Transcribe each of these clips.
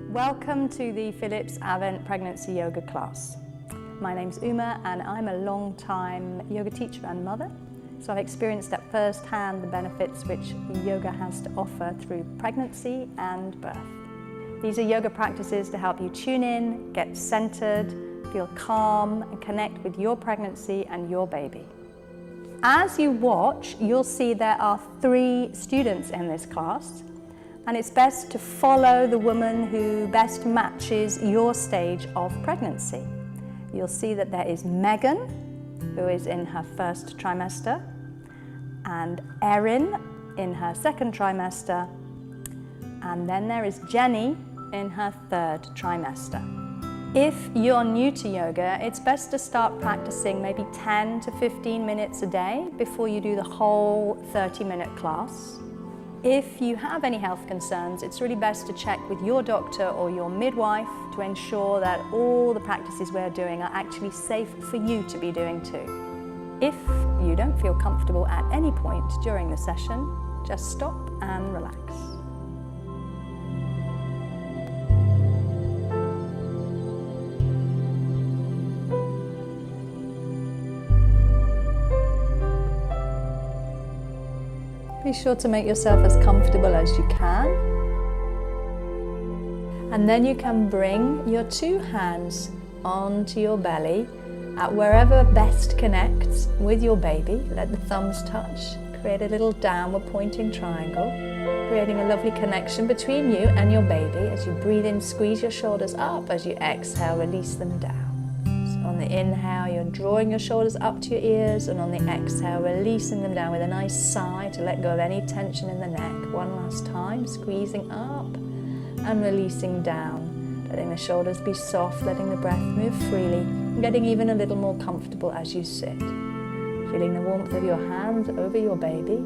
Welcome to the Philips Avent Pregnancy Yoga class. My name's Uma and I'm a long-time yoga teacher and mother, so I've experienced at first hand the benefits which yoga has to offer through pregnancy and birth. These are yoga practices to help you tune in, get centered, feel calm and connect with your pregnancy and your baby. As you watch, you'll see there are 3 students in this class, and it's best to follow the woman who best matches your stage of pregnancy. You'll see that there is Megan, who is in her 1st trimester, and Erin in her 2nd trimester, and then there is Jenny in her 3rd trimester. If you're new to yoga, it's best to start practicing maybe 10 to 15 minutes a day before you do the whole 30-minute class. If you have any health concerns, it's really best to check with your doctor or your midwife to ensure that all the practices we're doing are actually safe for you to be doing too. If you don't feel comfortable at any point during the session, just stop and relax. Be sure to make yourself as comfortable as you can. And then you can bring your 2 hands onto your belly at wherever best connects with your baby. Let the thumbs touch. Create a little downward pointing triangle, creating a lovely connection between you and your baby. As you breathe in, squeeze your shoulders up. As you exhale, release them down. On the inhale, you're drawing your shoulders up to your ears, and on the exhale, releasing them down with a nice sigh to let go of any tension in the neck. One last time, squeezing up and releasing down, letting the shoulders be soft, letting the breath move freely, getting even a little more comfortable as you sit. Feeling the warmth of your hands over your baby,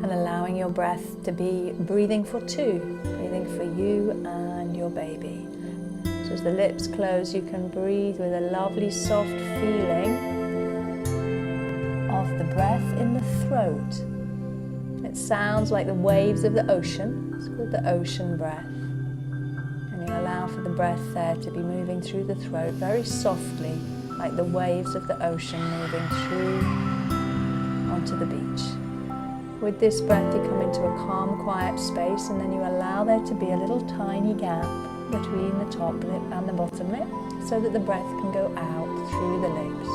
and allowing your breath to be breathing for 2, breathing for you and your baby. As the lips close, you can breathe with a lovely soft feeling of the breath in the throat. It sounds like the waves of the ocean. It's called the ocean breath. And you allow for the breath there to be moving through the throat very softly, like the waves of the ocean moving through onto the beach. With this breath, you come into a calm, quiet space, and then you allow there to be a little tiny gap between the top lip and the bottom lip, so that the breath can go out through the lips,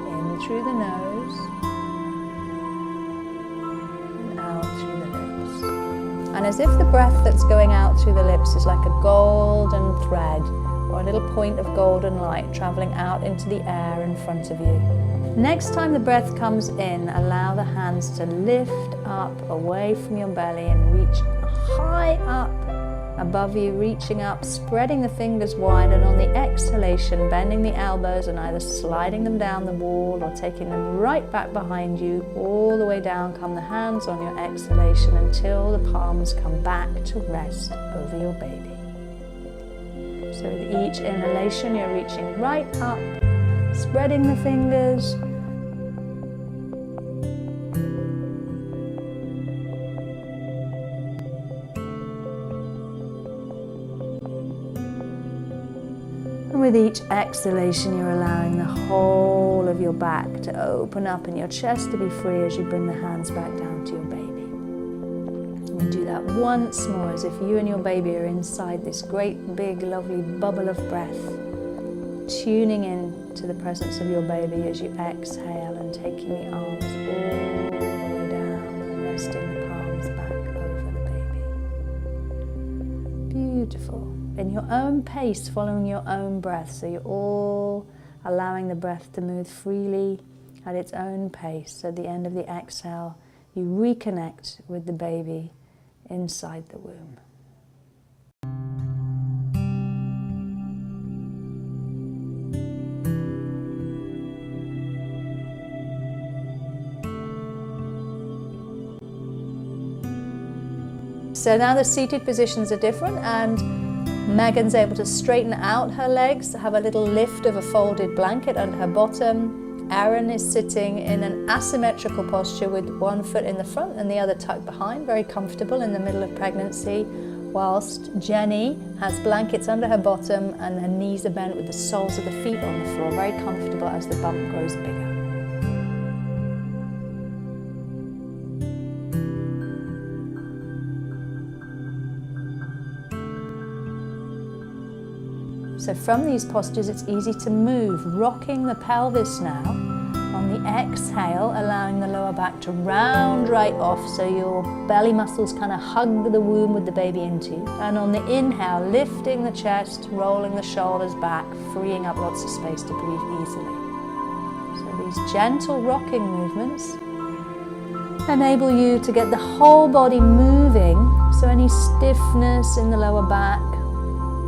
in through the nose, and out through the lips. And as if the breath that's going out through the lips is like a golden thread, or a little point of golden light traveling out into the air in front of you. Next time the breath comes in, allow the hands to lift up away from your belly and reach high up above you, reaching up, spreading the fingers wide, and on the exhalation, bending the elbows and either sliding them down the wall or taking them right back behind you. All the way down come the hands on your exhalation until the palms come back to rest over your baby. So with each inhalation, you're reaching right up, spreading the fingers, and with each exhalation, you're allowing the whole of your back to open up and your chest to be free as you bring the hands back down to your baby. And do that once more, as if you and your baby are inside this great, big, lovely bubble of breath, tuning in to the presence of your baby as you exhale and taking the arms all the way down and resting the palms back over the baby. Beautiful. In your own pace, following your own breath, so you're all allowing the breath to move freely at its own pace. At the end of the exhale, you reconnect with the baby inside the womb. So now the seated positions are different, and Megan's able to straighten out her legs, have a little lift of a folded blanket under her bottom. Erin is sitting in an asymmetrical posture with one foot in the front and the other tucked behind, very comfortable in the middle of pregnancy. whilst Jenny has blankets under her bottom and her knees are bent with the soles of the feet on the floor, very comfortable as the bump grows bigger. So from these postures, it's easy to move, rocking the pelvis now. On the exhale, allowing the lower back to round right off so your belly muscles kind of hug the womb with the baby into you. And on the inhale, lifting the chest, rolling the shoulders back, freeing up lots of space to breathe easily. So these gentle rocking movements enable you to get the whole body moving, so any stiffness in the lower back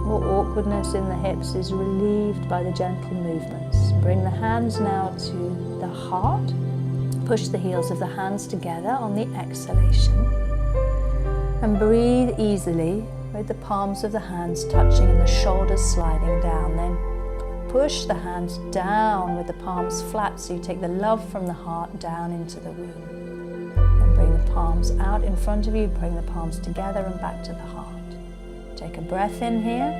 or awkwardness in the hips is relieved by the gentle movements. Bring the hands now to the heart. Push the heels of the hands together on the exhalation. And breathe easily with the palms of the hands touching and the shoulders sliding down. Then push the hands down with the palms flat so you take the love from the heart down into the womb. Then bring the palms out in front of you, bring the palms together and back to the heart. Take a breath in here,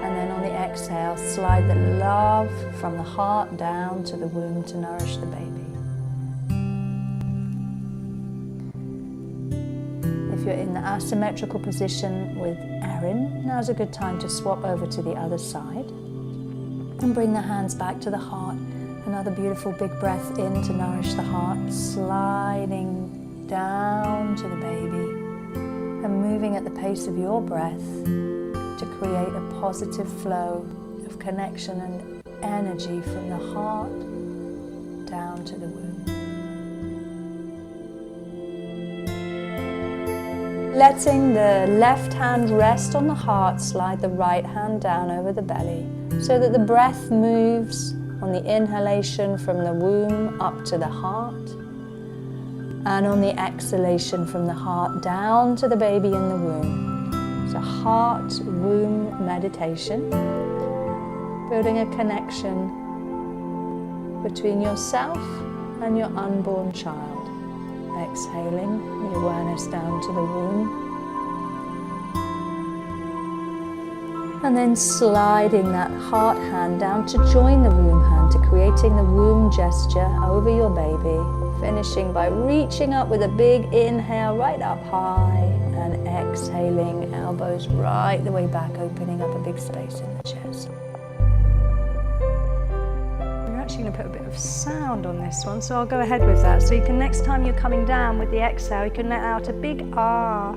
and then on the exhale, slide the love from the heart down to the womb to nourish the baby. If you're in the asymmetrical position with Erin, now's a good time to swap over to the other side and bring the hands back to the heart. Another beautiful big breath in to nourish the heart, sliding down to the baby. And moving at the pace of your breath to create a positive flow of connection and energy from the heart down to the womb. Letting the left hand rest on the heart, slide the right hand down over the belly so that the breath moves on the inhalation from the womb up to the heart. And on the exhalation from the heart down to the baby in the womb. So heart-womb meditation, building a connection between yourself and your unborn child. Exhaling the awareness down to the womb. And then sliding that heart hand down to join the womb hand, to creating the womb gesture over your baby. Finishing by reaching up with a big inhale right up high and exhaling, elbows right the way back, opening up a big space in the chest. We're actually going to put a bit of sound on this one, so I'll go ahead with that. So you can, next time you're coming down with the exhale, you can let out a big ah.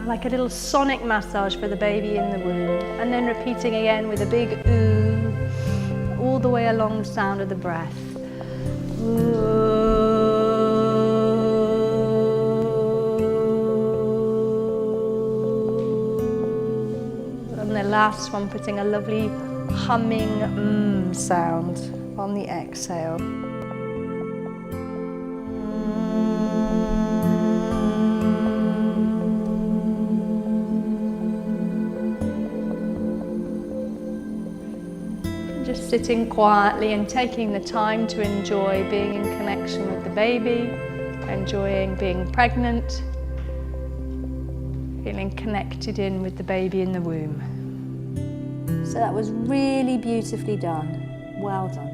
Like a little sonic massage for the baby in the womb, and then repeating again with a big ooh, all the way along the sound of the breath. Ooh. And the last one, putting a lovely humming sound on the exhale. Just sitting quietly and taking the time to enjoy being in connection with the baby, enjoying being pregnant, feeling connected in with the baby in the womb. So that was really beautifully done. Well done.